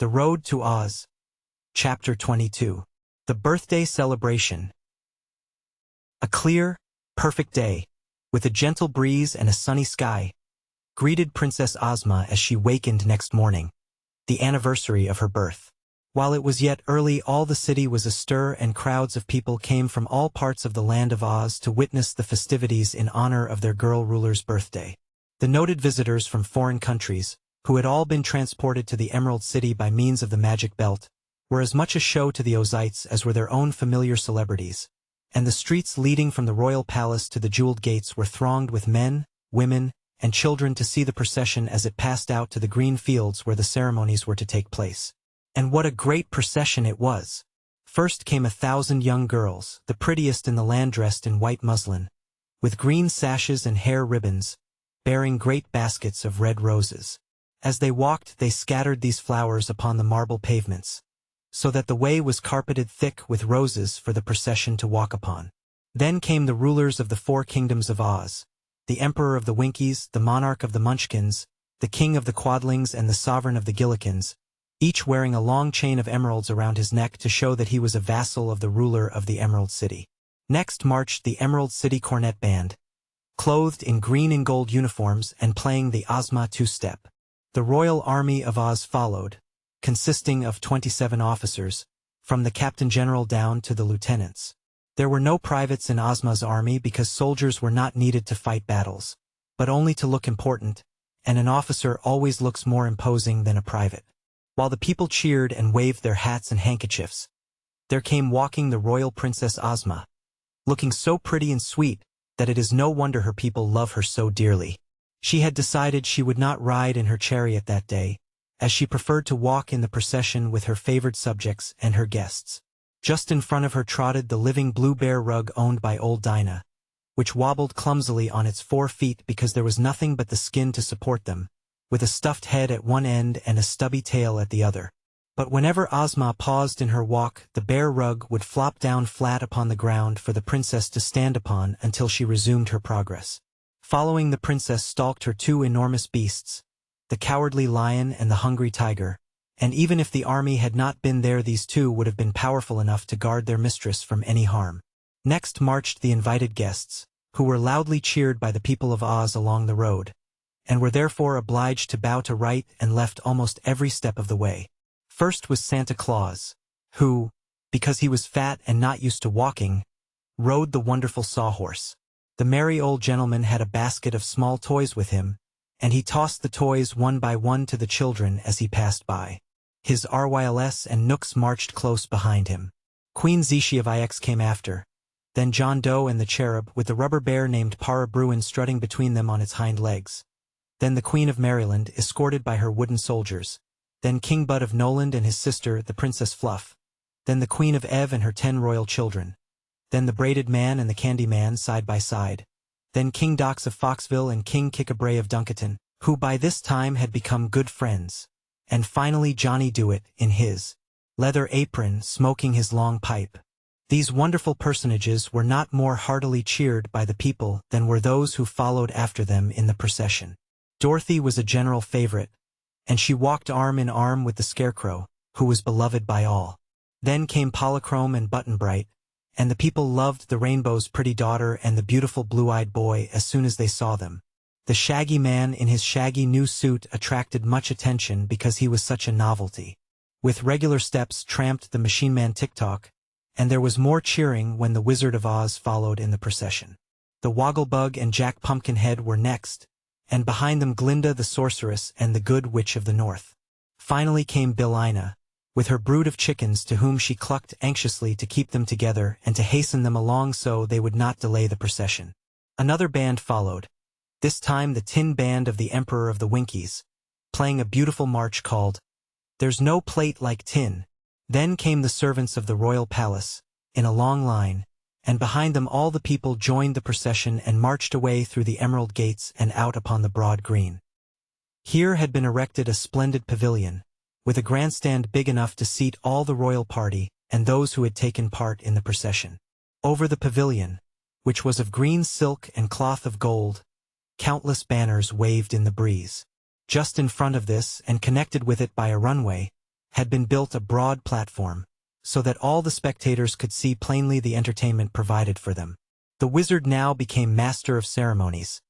The Road to Oz. Chapter 22. The Birthday Celebration. A clear, perfect day, with a gentle breeze and a sunny sky, greeted Princess Ozma as she wakened next morning, the anniversary of her birth. While it was yet early, all the city was astir and crowds of people came from all parts of the land of Oz to witness the festivities in honor of their girl ruler's birthday. The noted visitors from foreign countries, who had all been transported to the Emerald City by means of the magic belt, were as much a show to the Ozites as were their own familiar celebrities, and the streets leading from the royal palace to the jeweled gates were thronged with men, women, and children to see the procession as it passed out to the green fields where the ceremonies were to take place. And what a great procession it was! First came 1,000 young girls, the prettiest in the land, dressed in white muslin, with green sashes and hair ribbons, bearing great baskets of red roses. As they walked, they scattered these flowers upon the marble pavements, so that the way was carpeted thick with roses for the procession to walk upon. Then came the rulers of the 4 kingdoms of Oz, the Emperor of the Winkies, the Monarch of the Munchkins, the King of the Quadlings, and the Sovereign of the Gillikins, each wearing a long chain of emeralds around his neck to show that he was a vassal of the ruler of the Emerald City. Next marched the Emerald City Cornet Band, clothed in green and gold uniforms and playing the Ozma two-step. The Royal Army of Oz followed, consisting of 27 officers, from the Captain General down to the lieutenants. There were no privates in Ozma's army because soldiers were not needed to fight battles, but only to look important, and an officer always looks more imposing than a private. While the people cheered and waved their hats and handkerchiefs, there came walking the royal Princess Ozma, looking so pretty and sweet that it is no wonder her people love her so dearly. She had decided she would not ride in her chariot that day, as she preferred to walk in the procession with her favored subjects and her guests. Just in front of her trotted the living blue bear rug owned by old Dinah, which wobbled clumsily on its 4 feet because there was nothing but the skin to support them, with a stuffed head at one end and a stubby tail at the other. But whenever Ozma paused in her walk, the bear rug would flop down flat upon the ground for the princess to stand upon until she resumed her progress. Following the princess stalked her 2 enormous beasts, the cowardly lion and the hungry tiger, and even if the army had not been there, these 2 would have been powerful enough to guard their mistress from any harm. Next marched the invited guests, who were loudly cheered by the people of Oz along the road, and were therefore obliged to bow to right and left almost every step of the way. First was Santa Claus, who, because he was fat and not used to walking, rode the wonderful sawhorse. The merry old gentleman had a basket of small toys with him, and he tossed the toys one by one to the children as he passed by. His Ryls and Nooks marched close behind him. Queen Zishi of Ix came after, then John Doe and the cherub, with the rubber bear named Para Bruin strutting between them on its hind legs. Then the Queen of Maryland, escorted by her wooden soldiers. Then King Bud of Noland and his sister, the Princess Fluff. Then the Queen of Ev and her 10 royal children. Then the Braided Man and the Candy Man side by side. Then King Dox of Foxville and King Kickabray of Duncaton, who by this time had become good friends. And finally Johnny Dewett, in his leather apron, smoking his long pipe. These wonderful personages were not more heartily cheered by the people than were those who followed after them in the procession. Dorothy was a general favorite, and she walked arm in arm with the Scarecrow, who was beloved by all. Then came Polychrome and Button Bright, and the people loved the Rainbow's pretty daughter and the beautiful blue-eyed boy as soon as they saw them. The Shaggy Man in his shaggy new suit attracted much attention because he was such a novelty. With regular steps tramped the Machine Man Tick-Tock, and there was more cheering when the Wizard of Oz followed in the procession. The Wogglebug and Jack Pumpkinhead were next, and behind them Glinda the Sorceress and the Good Witch of the North. Finally came Billina, with her brood of chickens to whom she clucked anxiously to keep them together and to hasten them along so they would not delay the procession. Another band followed, this time the Tin Band of the Emperor of the Winkies, playing a beautiful march called "There's No Plate Like Tin." Then came the servants of the royal palace, in a long line, and behind them all the people joined the procession and marched away through the emerald gates and out upon the broad green. Here had been erected a splendid pavilion, with a grandstand big enough to seat all the royal party and those who had taken part in the procession. Over the pavilion, which was of green silk and cloth of gold, countless banners waved in the breeze. Just in front of this, and connected with it by a runway, had been built a broad platform, so that all the spectators could see plainly the entertainment provided for them. The wizard now became master of ceremonies,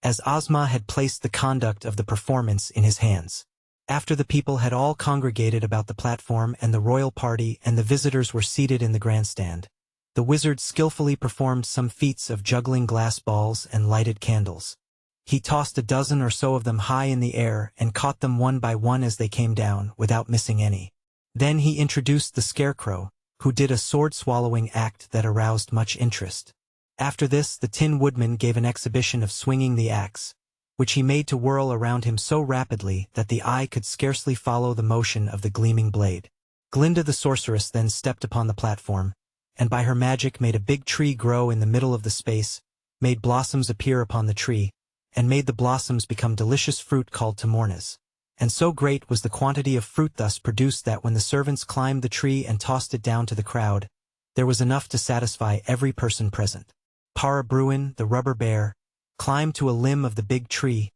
as Ozma had placed the conduct of the performance in his hands. After the people had all congregated about the platform and the royal party and the visitors were seated in the grandstand, the wizard skillfully performed some feats of juggling glass balls and lighted candles. He tossed a dozen or so of them high in the air and caught them one by one as they came down, without missing any. Then he introduced the scarecrow, who did a sword-swallowing act that aroused much interest. After this, the Tin Woodman gave an exhibition of swinging the axe, which he made to whirl around him so rapidly that the eye could scarcely follow the motion of the gleaming blade. Glinda the sorceress then stepped upon the platform, and by her magic made a big tree grow in the middle of the space, made blossoms appear upon the tree, and made the blossoms become delicious fruit called tamornas. And so great was the quantity of fruit thus produced that when the servants climbed the tree and tossed it down to the crowd, there was enough to satisfy every person present. Para Bruin, the rubber bear, climbed to a limb of the big tree,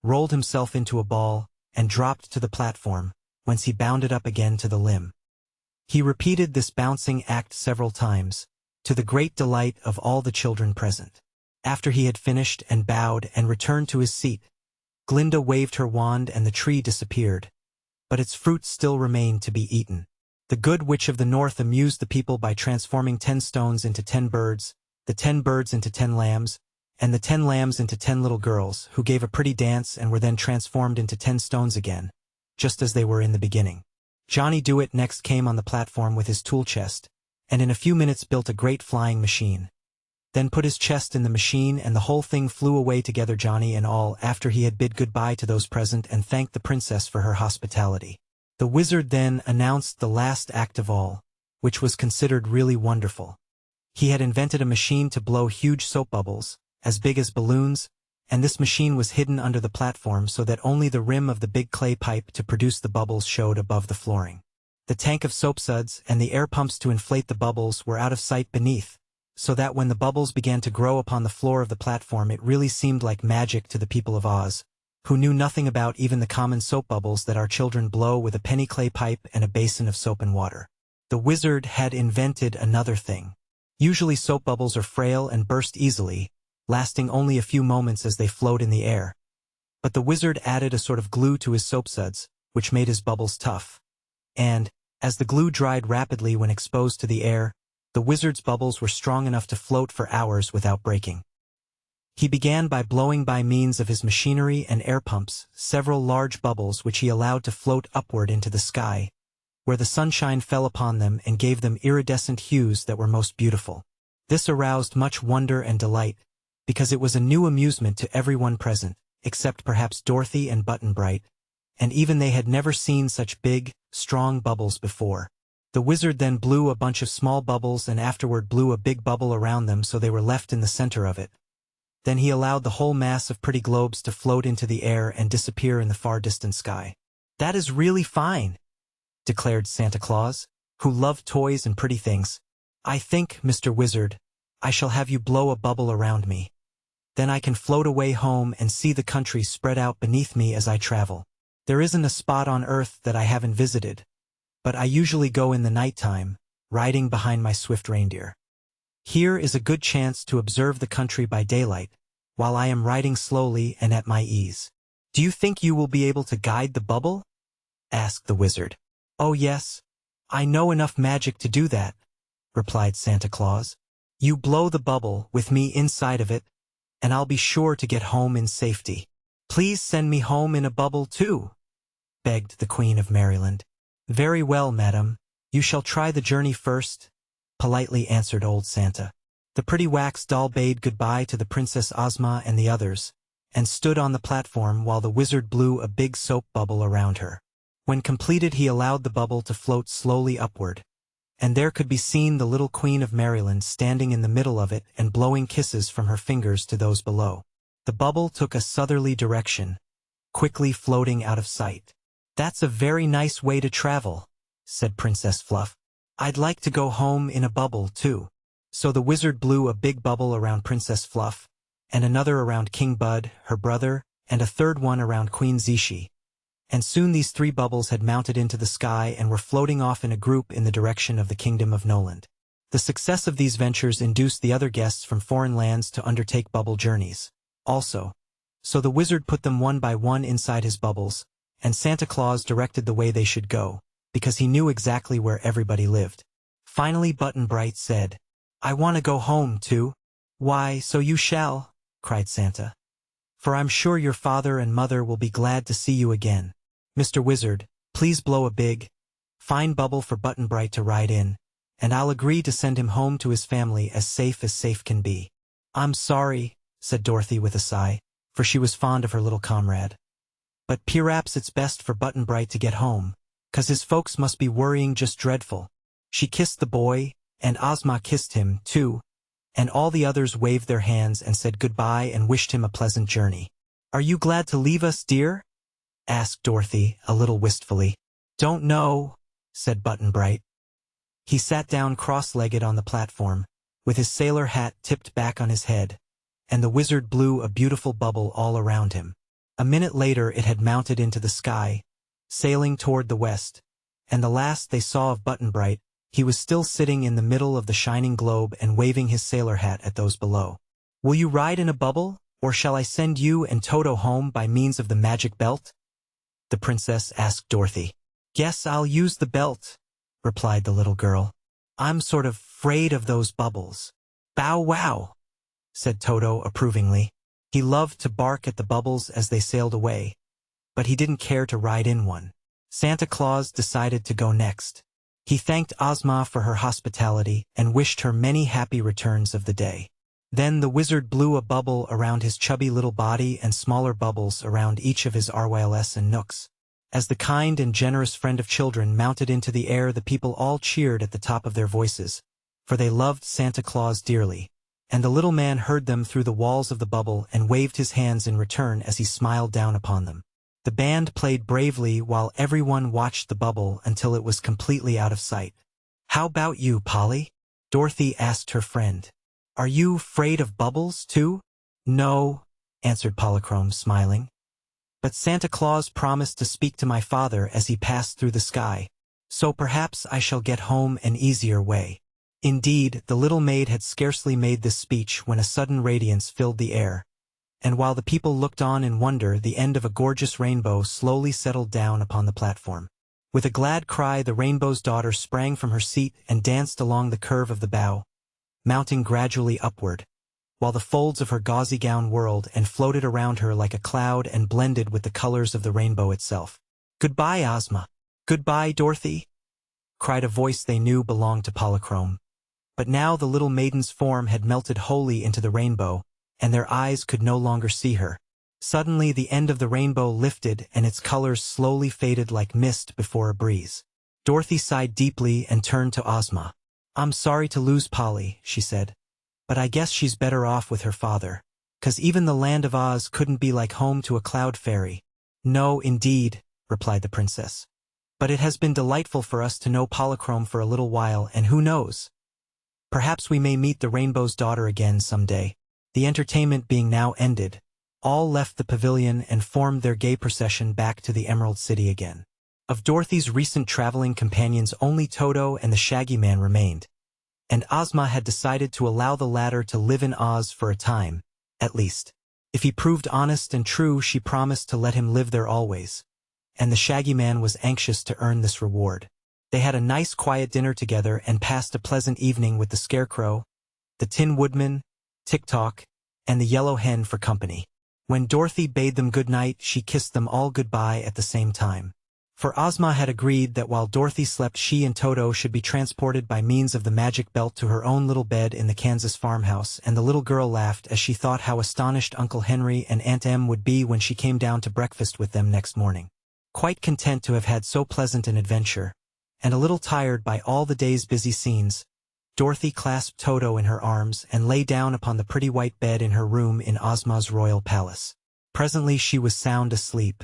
rolled himself into a ball, and dropped to the platform, whence he bounded up again to the limb. He repeated this bouncing act several times, to the great delight of all the children present. After he had finished and bowed and returned to his seat, Glinda waved her wand and the tree disappeared, but its fruit still remained to be eaten. The Good Witch of the North amused the people by transforming 10 stones into 10 birds, the 10 birds into 10 lambs, and the 10 lambs into 10 little girls, who gave a pretty dance and were then transformed into 10 stones again, just as they were in the beginning. Johnny Dewett next came on the platform with his tool chest, and in a few minutes built a great flying machine. Then put his chest in the machine and the whole thing flew away together, Johnny and all, after he had bid goodbye to those present and thanked the princess for her hospitality. The wizard then announced the last act of all, which was considered really wonderful. He had invented a machine to blow huge soap bubbles, as big as balloons, and this machine was hidden under the platform so that only the rim of the big clay pipe to produce the bubbles showed above the flooring. The tank of soapsuds and the air pumps to inflate the bubbles were out of sight beneath, so that when the bubbles began to grow upon the floor of the platform it really seemed like magic to the people of Oz, who knew nothing about even the common soap bubbles that our children blow with a penny clay pipe and a basin of soap and water. The wizard had invented another thing. Usually soap bubbles are frail and burst easily, lasting only a few moments as they float in the air. But the wizard added a sort of glue to his soapsuds, which made his bubbles tough. And, as the glue dried rapidly when exposed to the air, the wizard's bubbles were strong enough to float for hours without breaking. He began by blowing by means of his machinery and air pumps several large bubbles which he allowed to float upward into the sky, where the sunshine fell upon them and gave them iridescent hues that were most beautiful. This aroused much wonder and delight, because it was a new amusement to everyone present, except perhaps Dorothy and Button-Bright, and even they had never seen such big, strong bubbles before. The wizard then blew a bunch of small bubbles and afterward blew a big bubble around them so they were left in the center of it. Then he allowed the whole mass of pretty globes to float into the air and disappear in the far distant sky. "That is really fine," declared Santa Claus, who loved toys and pretty things. "I think, Mr. Wizard, I shall have you blow a bubble around me. Then I can float away home and see the country spread out beneath me as I travel. There isn't a spot on Earth that I haven't visited, but I usually go in the nighttime, riding behind my swift reindeer. Here is a good chance to observe the country by daylight, while I am riding slowly and at my ease. Do you think you will be able to guide the bubble?" asked the wizard. "Oh yes, I know enough magic to do that," replied Santa Claus. "You blow the bubble with me inside of it, and I'll be sure to get home in safety." "Please send me home in a bubble too," begged the Queen of Maryland. "Very well, madam, you shall try the journey first," politely answered old Santa. The pretty wax doll bade goodbye to the Princess Ozma and the others, and stood on the platform while the wizard blew a big soap bubble around her. When completed he allowed the bubble to float slowly upward, and there could be seen the little Queen of Maryland standing in the middle of it and blowing kisses from her fingers to those below. The bubble took a southerly direction, quickly floating out of sight. "That's a very nice way to travel," said Princess Fluff. "I'd like to go home in a bubble, too." So the wizard blew a big bubble around Princess Fluff, and another around King Bud, her brother, and a third one around Queen Zishi, And soon these 3 bubbles had mounted into the sky and were floating off in a group in the direction of the kingdom of Noland. The success of these ventures induced the other guests from foreign lands to undertake bubble journeys. Also, so the wizard put them one by one inside his bubbles, and Santa Claus directed the way they should go, because he knew exactly where everybody lived. Finally Button Bright said, "I want to go home, too." "Why, so you shall," cried Santa. "For I'm sure your father and mother will be glad to see you again. Mr. Wizard, please blow a big, fine bubble for Button Bright to ride in, and I'll agree to send him home to his family as safe can be." "I'm sorry," said Dorothy with a sigh, for she was fond of her little comrade. "But perhaps it's best for Button Bright to get home, 'cause his folks must be worrying just dreadful." She kissed the boy, and Ozma kissed him, too, and all the others waved their hands and said goodbye and wished him a pleasant journey. "Are you glad to leave us, dear?" asked Dorothy, a little wistfully. "Don't know," said Button Bright. He sat down cross-legged on the platform, with his sailor hat tipped back on his head, and the wizard blew a beautiful bubble all around him. A minute later it had mounted into the sky, sailing toward the west, and the last they saw of Button Bright, he was still sitting in the middle of the shining globe and waving his sailor hat at those below. "Will you ride in a bubble, or shall I send you and Toto home by means of the magic belt?" the princess asked Dorothy. "Guess I'll use the belt," replied the little girl. "I'm sort of afraid of those bubbles." "Bow wow," said Toto approvingly. He loved to bark at the bubbles as they sailed away, but he didn't care to ride in one. Santa Claus decided to go next. He thanked Ozma for her hospitality and wished her many happy returns of the day. Then the wizard blew a bubble around his chubby little body and smaller bubbles around each of his Arwyls and Nooks. As the kind and generous friend of children mounted into the air, the people all cheered at the top of their voices, for they loved Santa Claus dearly, and the little man heard them through the walls of the bubble and waved his hands in return as he smiled down upon them. The band played bravely while everyone watched the bubble until it was completely out of sight. "How about you, Polly?" Dorothy asked her friend. "Are you afraid of bubbles, too?" "No," answered Polychrome, smiling. "But Santa Claus promised to speak to my father as he passed through the sky, so perhaps I shall get home an easier way." Indeed, the little maid had scarcely made this speech when a sudden radiance filled the air, and while the people looked on in wonder, the end of a gorgeous rainbow slowly settled down upon the platform. With a glad cry, the rainbow's daughter sprang from her seat and danced along the curve of the bow, mounting gradually upward, while the folds of her gauzy gown whirled and floated around her like a cloud and blended with the colors of the rainbow itself. "Goodbye, Ozma." "Goodbye, Dorothy," cried a voice they knew belonged to Polychrome. But now the little maiden's form had melted wholly into the rainbow, and their eyes could no longer see her. Suddenly the end of the rainbow lifted and its colors slowly faded like mist before a breeze. Dorothy sighed deeply and turned to Ozma. "I'm sorry to lose Polly," she said, "but I guess she's better off with her father, 'cause even the land of Oz couldn't be like home to a cloud fairy." "No, indeed," replied the princess. "But it has been delightful for us to know Polychrome for a little while, and who knows? Perhaps we may meet the rainbow's daughter again some day." The entertainment being now ended, all left the pavilion and formed their gay procession back to the Emerald City again. Of Dorothy's recent traveling companions, only Toto and the Shaggy Man remained, and Ozma had decided to allow the latter to live in Oz for a time, at least. If he proved honest and true, she promised to let him live there always, and the Shaggy Man was anxious to earn this reward. They had a nice quiet dinner together and passed a pleasant evening with the Scarecrow, the Tin Woodman, Tick-Tock, and the Yellow Hen for company. When Dorothy bade them good night, she kissed them all goodbye at the same time. For Ozma had agreed that while Dorothy slept, she and Toto should be transported by means of the magic belt to her own little bed in the Kansas farmhouse, and the little girl laughed as she thought how astonished Uncle Henry and Aunt Em would be when she came down to breakfast with them next morning. Quite content to have had so pleasant an adventure, and a little tired by all the day's busy scenes, Dorothy clasped Toto in her arms and lay down upon the pretty white bed in her room in Ozma's royal palace. Presently she was sound asleep,